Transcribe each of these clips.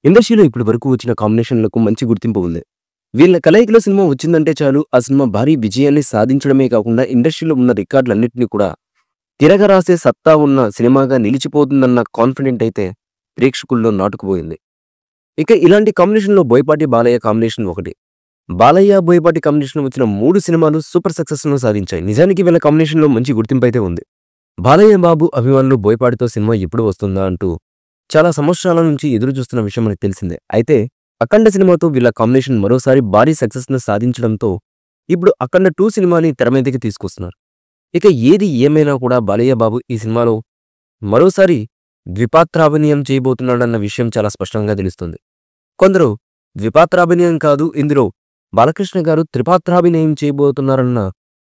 ఇండస్ట్రీలో ఇప్పటి వరకు వచ్చిన కాంబినేషన్లకు మంచి గుర్తింపు ఉంది. వీళ్ళ కలయికలో సినిమా వచ్చిందంటే చాలు, ఆ సినిమా భారీ విజయాన్ని సాధించడమే కాకుండా ఇండస్ట్రీలో ఉన్న రికార్డులన్నిటిని కూడా తిరగరాసే సత్తా ఉన్న సినిమాగా నిలిచిపోతుందన్న కాన్ఫిడెంట్ అయితే ప్రేక్షకుల్లో నాటుకుపోయింది. ఇక ఇలాంటి కాంబినేషన్‌లో బోయపాటి, బాలయ్య కాంబినేషన్ ఒకటి. బాలయ్య, బోయపాటి కాంబినేషన్ వచ్చిన 3 సినిమాలు సూపర్ సక్సెస్‌ను సాధించాయి. నిజానికి వీళ్ళ కాంబినేషన్‌లో మంచి గుర్తింపైతే ఉంది. బాలయ్య బాబు అభిమానులు బోయపాటితో సినిమా ఎప్పుడు వస్తుందా అంటూ చాలా సంవత్సరాల నుంచి ఎదురు చూస్తున్న విషయం మనకు తెలిసిందే. అయితే అఖండ సినిమాతో వీళ్ళ కాంబినేషన్ మరోసారి భారీ సక్సెస్‌ను సాధించడంతో ఇప్పుడు అఖండ 2 సినిమాని తెర మీదకి తీసుకొస్తున్నారు. ఇక ఏది ఏమైనా కూడా బాలయ్య బాబు ఈ సినిమాలో మరోసారి ద్విపాత్రాభినయం చేయబోతున్నాడన్న విషయం చాలా స్పష్టంగా తెలుస్తుంది. కొందరు ద్విపాత్రాభినయం కాదు, ఇందులో బాలకృష్ణ గారు త్రిపాత్రాభినయం చేయబోతున్నారన్న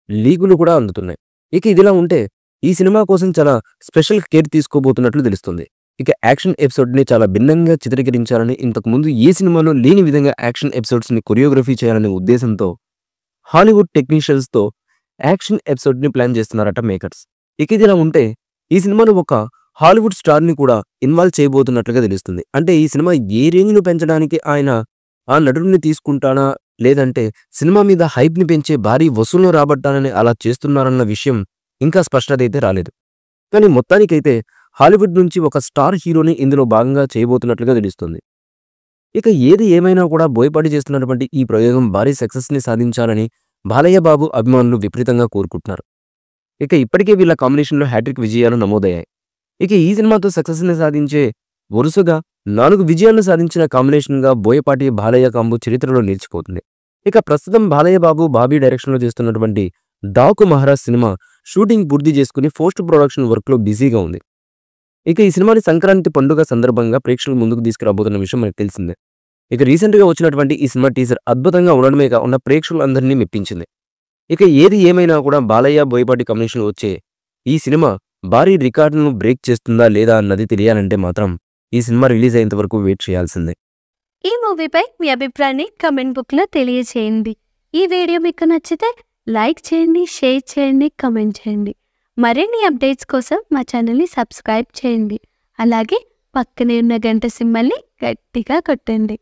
లీకులు కూడా అందుతున్నాయి. ఇక ఇదిలా ఉంటే ఈ సినిమా కోసం చాలా స్పెషల్ కేర్ తీసుకోబోతున్నట్లు తెలుస్తుంది. ఇక యాక్షన్ ఎపిసోడ్‌ని చాలా భిన్నంగా చిత్రీకరించాలని, ఇంతకుముందు ఏ సినిమాలో లేని విధంగా యాక్షన్ ఎపిసోడ్స్‌ని కొరియోగ్రఫీ చేయాలనే ఉద్దేశంతో హాలీవుడ్ టెక్నీషియన్స్‌తో యాక్షన్ ఎపిసోడ్‌ని ప్లాన్ చేస్తున్నారట మేకర్స్. ఇక ఇదిలా ఉంటే ఈ సినిమాలో ఒక హాలీవుడ్ స్టార్‌ని కూడా ఇన్వాల్వ్ చేయబోతున్నట్లుగా తెలుస్తుంది. అంటే ఈ సినిమా ఏ రేంజ్‌ను పెంచడానికి ఆయన ఆ నటుడిని తీసుకుంటానా, లేదంటే సినిమా మీద హైప్‌ని పెంచే భారీ వసూళ్లు రాబట్టాలని అలా చేస్తున్నారన్న విషయం ఇంకా స్పష్టత అయితే రాలేదు. కానీ మొత్తానికైతే హాలీవుడ్ నుంచి ఒక స్టార్ హీరోని ఇందులో భాగంగా చేయబోతున్నట్లుగా తెలుస్తుంది. ఇక ఏది ఏమైనా కూడా బోయపాటి చేస్తున్నటువంటి ఈ ప్రయోగం భారీ సక్సెస్‌ని సాధించాలని బాలయ్య బాబు అభిమానులు విపరీతంగా కోరుకుంటున్నారు. ఇక ఇప్పటికే వీళ్ళ కాంబినేషన్‌లో హ్యాట్రిక్ విజయాలు నమోదయ్యాయి. ఇక ఈ సినిమాతో సక్సెస్‌ని సాధించే వరుసగా 4 విజయాలను సాధించిన కాంబినేషన్‌గా బోయపాటి, బాలయ్య కాంబో చరిత్రలో నిలిచిపోతుంది. ఇక ప్రస్తుతం బాలయ్య బాబు, బాబీ డైరెక్షన్‌లో చేస్తున్నటువంటి డాకు మహారాజ్ సినిమా షూటింగ్ పూర్తి చేసుకుని పోస్ట్ ప్రొడక్షన్ వర్క్‌లో బిజీగా ఉంది. ఇక ఈ సినిమాని సంక్రాంతి పండుగ సందర్భంగా ప్రేక్షకుల ముందుకు తీసుకురాబోతున్న విషయం మనకు తెలిసిందే. ఇక రీసెంట్‌గా వచ్చినటువంటి ఈ సినిమా టీజర్ అద్భుతంగా ఉండడమే కాకుండా ప్రేక్షకులందరినీ మెప్పించింది. ఇక ఏది ఏమైనా కూడా బాలయ్య, బోయపాటి కాంబినేషన్‌లో వచ్చే ఈ సినిమా భారీ రికార్డులను బ్రేక్ చేస్తుందా లేదా అన్నది తెలియాలంటే మాత్రం ఈ సినిమా రిలీజ్ అయ్యేంత వరకు వెయిట్ చేయాల్సిందే. ఈ మూవీపై మీ అభిప్రాయాన్ని కమెంట్ బుక్లో తెలియచేయండి. ఈ వీడియో మీకు నచ్చితే లైక్ చేయండి, షేర్ చేయండి, కమెంట్ చేయండి. మరిన్ని అప్డేట్స్ కోసం మా ఛానల్ని సబ్స్క్రైబ్ చేయండి. అలాగే పక్కనే ఉన్న గంట సింబల్ని గట్టిగా కొట్టండి.